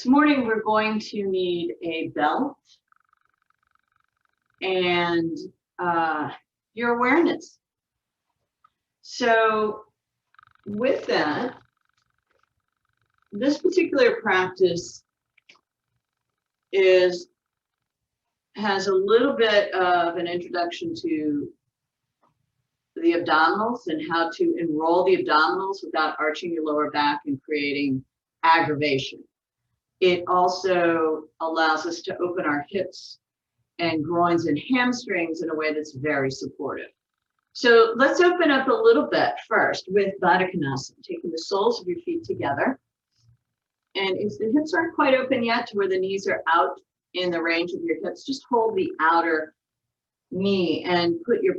This morning we're going to need a belt and your awareness. So with that, this particular practice has a little bit of an introduction to the abdominals and how to enroll the abdominals without arching your lower back and creating aggravation. It also allows us to open our hips and groins and hamstrings in a way that's very supportive. So let's open up a little bit first with Dandasana, taking the soles of your feet together. And if the hips aren't quite open yet to where the knees are out in the range of your hips, just hold the outer knee and put your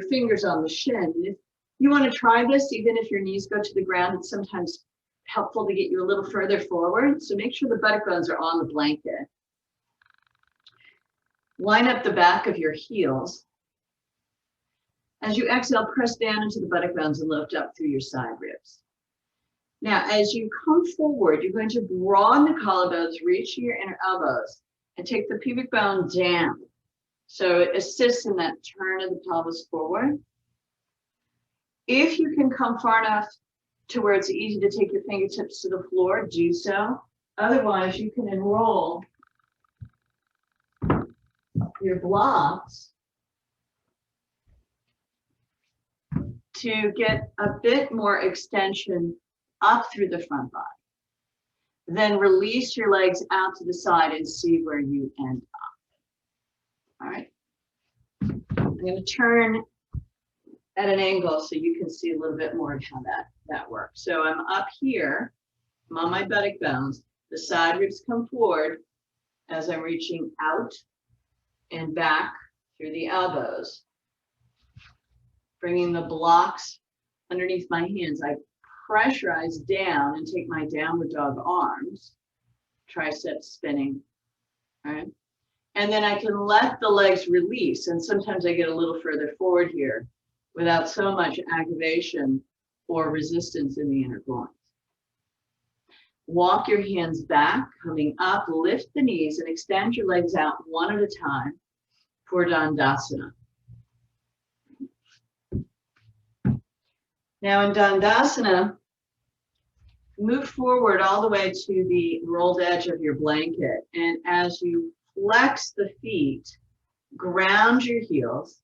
fingers on the shin. If you want to try this, even if your knees go to the ground, it's sometimes helpful to get you a little further forward. So make sure the buttock bones are on the blanket. Line up the back of your heels. As you exhale, press down into the buttock bones and lift up through your side ribs. Now, as you come forward, you're going to broaden the collarbones, reach your inner elbows, and take the pubic bone down. So it assists in that turn of the pelvis forward. If you can come far enough to where it's easy to take your fingertips to the floor, do so. Otherwise, you can enroll your blocks to get a bit more extension up through the front body. Then release your legs out to the side and see where you end up. All right. I'm going to turn at an angle so you can see a little bit more of how that works. So I'm up here, I'm on my buttock bones. The side ribs come forward as I'm reaching out and back through the elbows. Bringing the blocks underneath my hands. I pressurize down and take my downward dog arms, triceps spinning, all right? And then I can let the legs release. And sometimes I get a little further forward here without so much aggravation or resistance in the inner groins. Walk your hands back, coming up, lift the knees and extend your legs out one at a time for Dandasana. Now in Dandasana, move forward all the way to the rolled edge of your blanket. And as you flex the feet, ground your heels.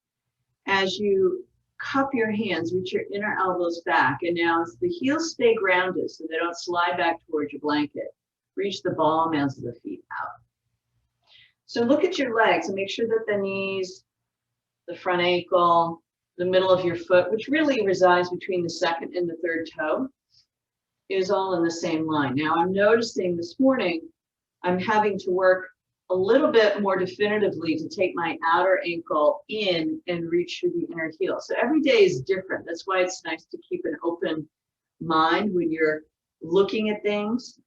As you cup your hands, reach your inner elbows back. And now as the heels stay grounded so they don't slide back towards your blanket, reach the ball mounds of the feet out. So look at your legs and make sure that the knees, the front ankle, the middle of your foot, which really resides between the second and the third toe, is all in the same line. Now I'm noticing this morning, I'm having to work a little bit more definitively to take my outer ankle in and reach through the inner heel. So every day is different. That's why it's nice to keep an open mind when you're looking at things.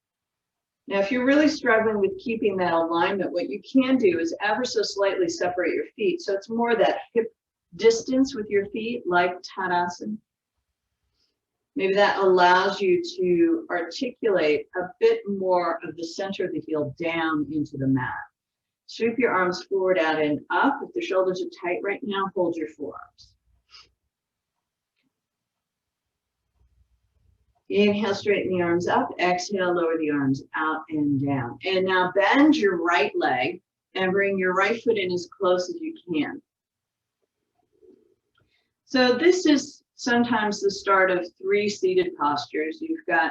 Now, if you're really struggling with keeping that alignment, what you can do is ever so slightly separate your feet. So it's more that hip distance with your feet, like Tadasana. Maybe that allows you to articulate a bit more of the center of the heel down into the mat. Sweep your arms forward, out and up. If the shoulders are tight right now, hold your forearms. Inhale, straighten the arms up. Exhale, lower the arms out and down. And now bend your right leg and bring your right foot in as close as you can. So this is sometimes the start of 3 seated postures. You've got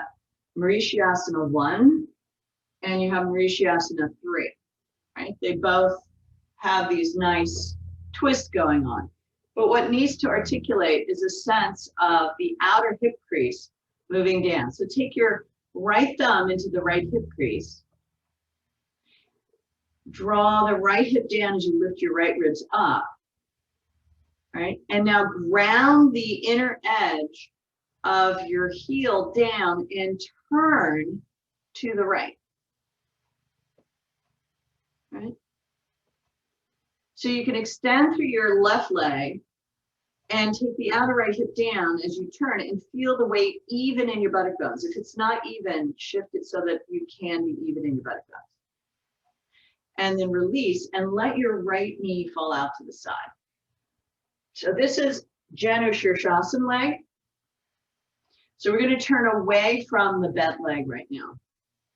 Marichyasana 1 and you have Marichyasana 3, right? They both have these nice twists going on. But what needs to articulate is a sense of the outer hip crease moving down. So take your right thumb into the right hip crease. Draw the right hip down as you lift your right ribs up. Right? And now ground the inner edge of your heel down and turn to the right. Right? So you can extend through your left leg And take the outer right hip down as you turn and feel the weight even in your buttock bones. If it's not even, shift it so that you can be even in your buttock bones. And then release and let your right knee fall out to the side. So this is Janu Shirshasana leg. So we're going to turn away from the bent leg right now.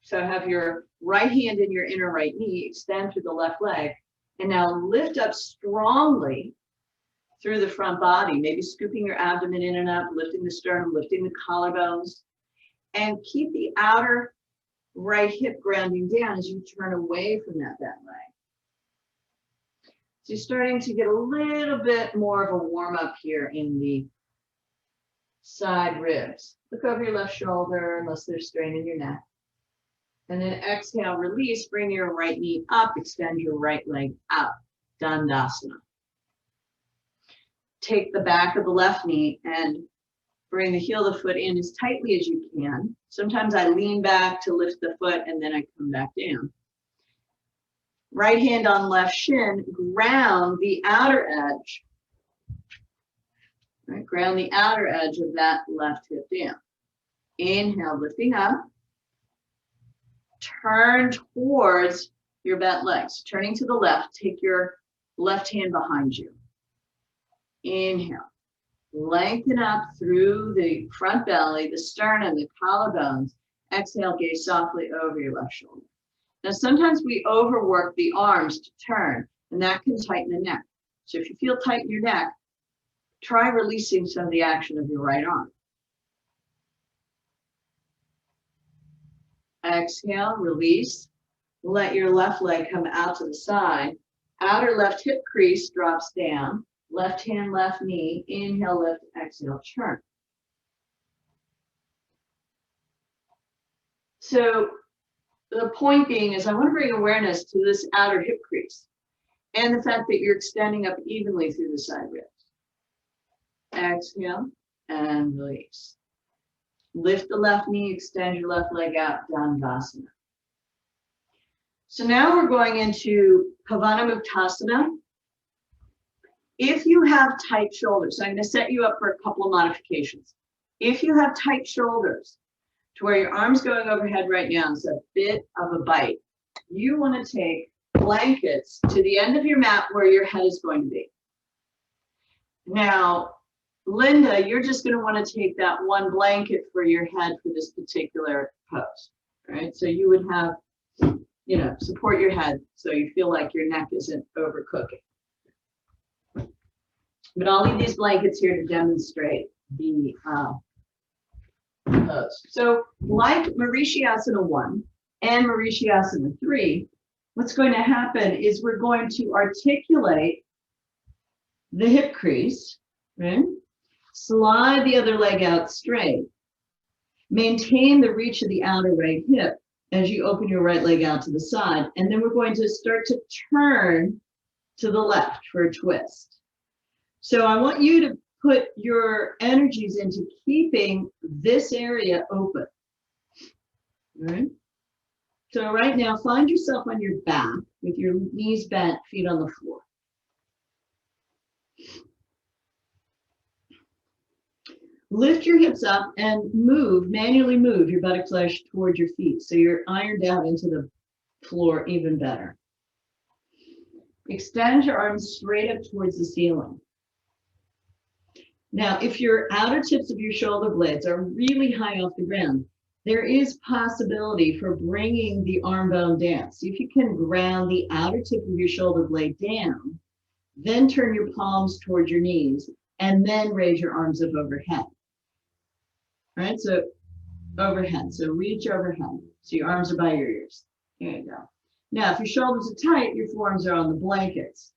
So have your right hand in your inner right knee, extend through the left leg, and now lift up strongly through the front body, maybe scooping your abdomen in and up, lifting the sternum, lifting the collarbones, and keep the outer right hip grounding down as you turn away from that bent leg. So you're starting to get a little bit more of a warm up here in the side ribs. Look over your left shoulder unless there's strain in your neck. And then exhale, release, bring your right knee up, extend your right leg out, Dandasana. Take the back of the left knee and bring the heel of the foot in as tightly as you can. Sometimes I lean back to lift the foot and then I come back down. Right hand on left shin, ground the outer edge. Right, ground the outer edge of that left hip down. Inhale, lifting up. Turn towards your bent legs. Turning to the left, take your left hand behind you. Inhale. Lengthen up through the front belly, the sternum, the collarbones. Exhale, gaze softly over your left shoulder. Now, sometimes we overwork the arms to turn, and that can tighten the neck. So if you feel tight in your neck, try releasing some of the action of your right arm. Exhale, release. Let your left leg come out to the side. Outer left hip crease drops down. Left hand, left knee. Inhale, lift, exhale, turn. So the point being is I want to bring awareness to this outer hip crease and the fact that you're extending up evenly through the side ribs. Exhale and release. Lift the left knee, extend your left leg out, Dandasana. So now we're going into Pavana Muktasana. If you have tight shoulders, so I'm going to set you up for a couple of modifications. If you have tight shoulders to where your arm's going overhead right now, it's a bit of a bite, you want to take blankets to the end of your mat where your head is going to be. Now, Linda, you're just going to want to take that one blanket for your head for this particular pose, right? So you would have, support your head so you feel like your neck isn't overcooking. But I'll leave these blankets here to demonstrate the pose. So like Mauritiasana 1 and Mauritiasana 3, what's going to happen is we're going to articulate the hip crease, right? Slide the other leg out straight. Maintain the reach of the outer right hip as you open your right leg out to the side. And then we're going to start to turn to the left for a twist. So I want you to put your energies into keeping this area open. All right? So right now, find yourself on your back with your knees bent, feet on the floor. Lift your hips up and manually move your buttock flesh towards your feet so you're ironed out into the floor even better. Extend your arms straight up towards the ceiling. Now, if your outer tips of your shoulder blades are really high off the ground, there is possibility for bringing the arm bone down. See if you can ground the outer tip of your shoulder blade down, then turn your palms towards your knees, and then raise your arms up overhead. All right, so overhead, so reach overhead. So your arms are by your ears. There you go. Now, if your shoulders are tight, your forearms are on the blankets.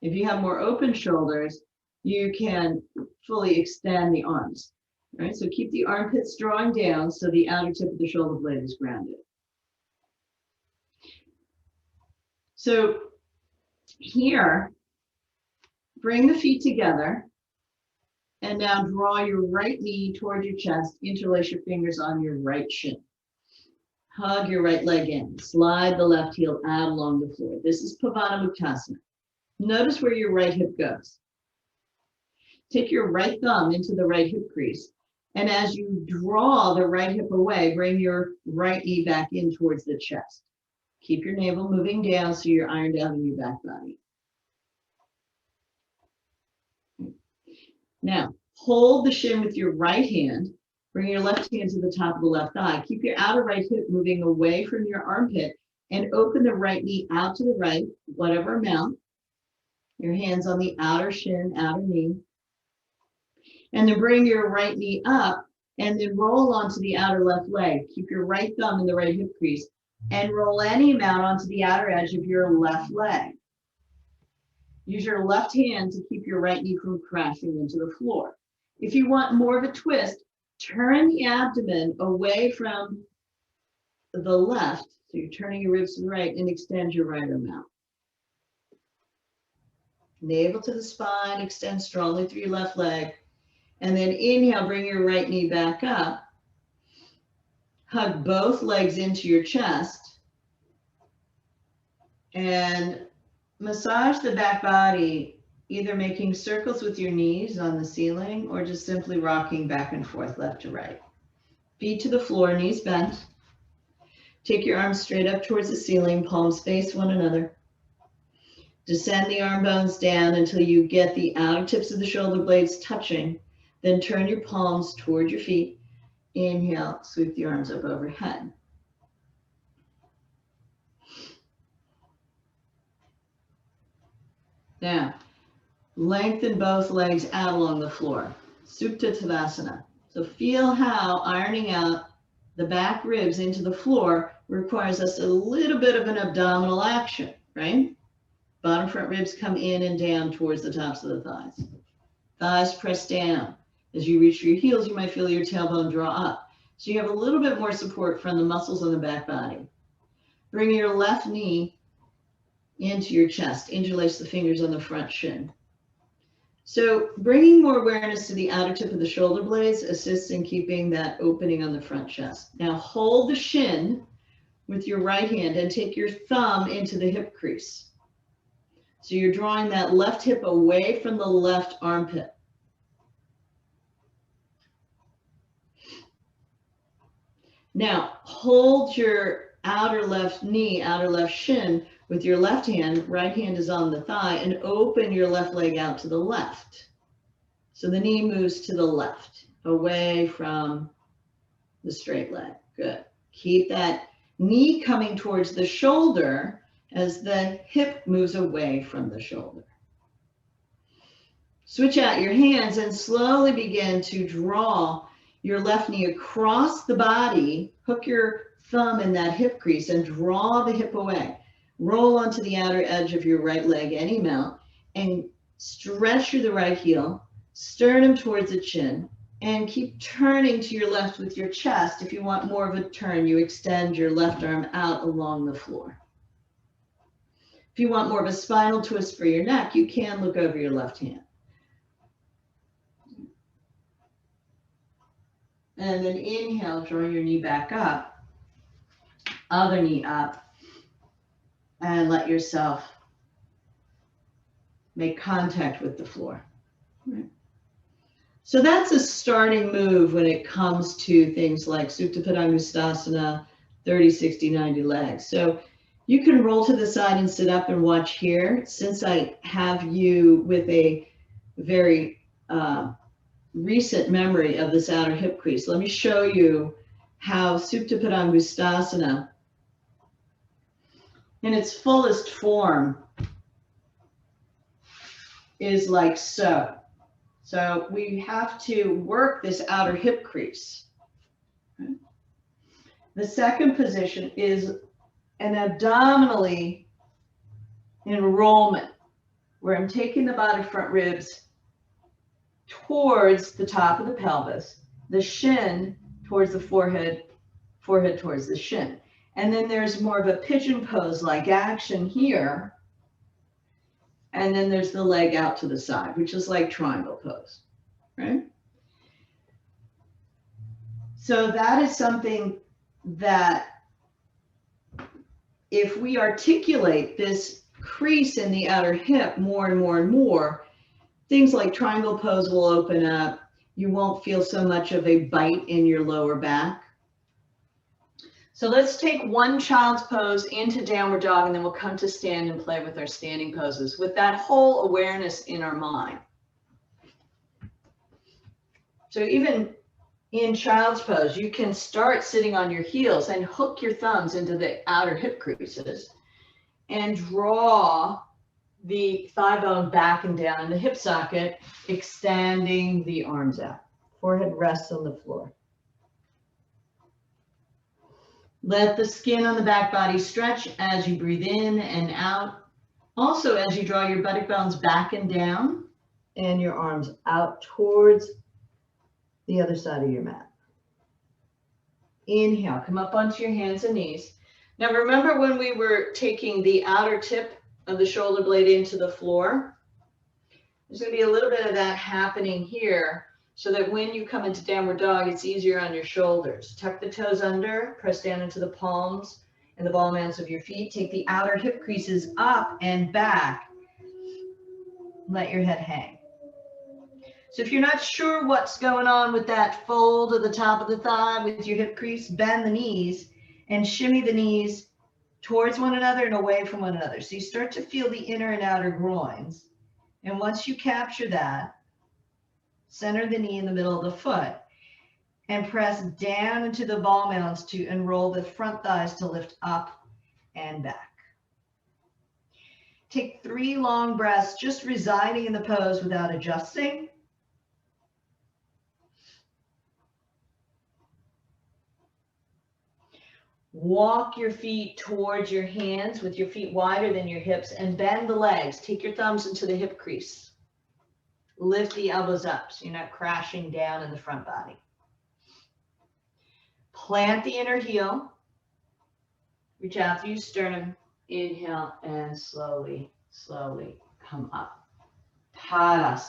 If you have more open shoulders, you can fully extend the arms. All right, so keep the armpits drawing down so the outer tip of the shoulder blade is grounded. So here, bring the feet together. And now draw your right knee toward your chest, interlace your fingers on your right shin. Hug your right leg in, slide the left heel out along the floor. This is Pavana Muktasana. Notice where your right hip goes. take your right thumb into the right hip crease. And as you draw the right hip away, bring your right knee back in towards the chest. Keep your navel moving down so you're ironed down in your back body. Now, hold the shin with your right hand. Bring your left hand to the top of the left thigh. Keep your outer right hip moving away from your armpit and open the right knee out to the right, whatever amount. Your hands on the outer shin, outer knee. And then bring your right knee up and then roll onto the outer left leg. Keep your right thumb in the right hip crease and roll any amount onto the outer edge of your left leg. Use your left hand to keep your right knee from crashing into the floor. If you want more of a twist, turn the abdomen away from the left. So you're turning your ribs to the right and extend your right arm out. Navel to the spine, extend strongly through your left leg. And then inhale, bring your right knee back up. Hug both legs into your chest. And massage the back body, either making circles with your knees on the ceiling or just simply rocking back and forth left to right. Feet to the floor, knees bent. Take your arms straight up towards the ceiling, palms face one another. Descend the arm bones down until you get the outer tips of the shoulder blades touching. Then turn your palms toward your feet. Inhale, sweep the arms up overhead. Now, lengthen both legs out along the floor. Supta Tadasana. So feel how ironing out the back ribs into the floor requires us a little bit of an abdominal action, right? Bottom front ribs come in and down towards the tops of the thighs. Thighs press down. As you reach for your heels, you might feel your tailbone draw up. So you have a little bit more support from the muscles on the back body. Bring your left knee into your chest. Interlace the fingers on the front shin. So bringing more awareness to the outer tip of the shoulder blades assists in keeping that opening on the front chest. Now hold the shin with your right hand and take your thumb into the hip crease. So you're drawing that left hip away from the left armpit. Now hold your outer left knee, outer left shin with your left hand. Right hand is on the thigh, and open your left leg out to the left. So the knee moves to the left, away from the straight leg. Good. Keep that knee coming towards the shoulder as the hip moves away from the shoulder. Switch out your hands and slowly begin to draw your left knee across the body. Hook your thumb in that hip crease and draw the hip away. Roll onto the outer edge of your right leg any amount and stretch through the right heel, sternum towards the chin, and keep turning to your left with your chest. If you want more of a turn, you extend your left arm out along the floor. If you want more of a spinal twist for your neck, you can look over your left hand. And then inhale, draw your knee back up, other knee up, and let yourself make contact with the floor. Right. So that's a starting move when it comes to things like Supta Muktasana, 30, 60, 90 legs. So you can roll to the side and sit up and watch here. Since I have you with a very recent memory of this outer hip crease, let me show you how Supta Muktasana in its fullest form is like so. So we have to work this outer hip crease. Okay. The second position is an abdominally enrollment, where I'm taking the body front ribs towards the top of the pelvis, the shin towards the forehead, forehead towards the shin. And then there's more of a pigeon pose like action here. And then there's the leg out to the side, which is like triangle pose, right? So that is something that if we articulate this crease in the outer hip more and more and more, Things like triangle pose will open up. You won't feel so much of a bite in your lower back. So let's take one child's pose into downward dog, and then we'll come to stand and play with our standing poses with that whole awareness in our mind. So even in child's pose, you can start sitting on your heels and hook your thumbs into the outer hip creases and draw the thigh bone back and down in the hip socket, extending the arms out. Forehead rests on the floor. Let the skin on the back body stretch as you breathe in and out. Also, as you draw your buttock bones back and down and your arms out towards the other side of your mat. Inhale, come up onto your hands and knees. Now remember when we were taking the outer tip of the shoulder blade into the floor? There's going to be a little bit of that happening here so that when you come into downward dog, it's easier on your shoulders. Tuck the toes under, press down into the palms and the ball mounts of your feet. Take the outer hip creases up and back. Let your head hang. So if you're not sure what's going on with that fold at the top of the thigh with your hip crease, bend the knees and shimmy the knees towards one another and away from one another. So you start to feel the inner and outer groins. And once you capture that, center the knee in the middle of the foot and press down into the ball mounts to enroll the front thighs to lift up and back. Take 3 long breaths, just residing in the pose without adjusting. Walk your feet towards your hands with your feet wider than your hips and bend the legs. Take your thumbs into the hip crease. Lift the elbows up so you're not crashing down in the front body. Plant the inner heel. Reach out through your sternum. Inhale and slowly, slowly come up. Tadasana.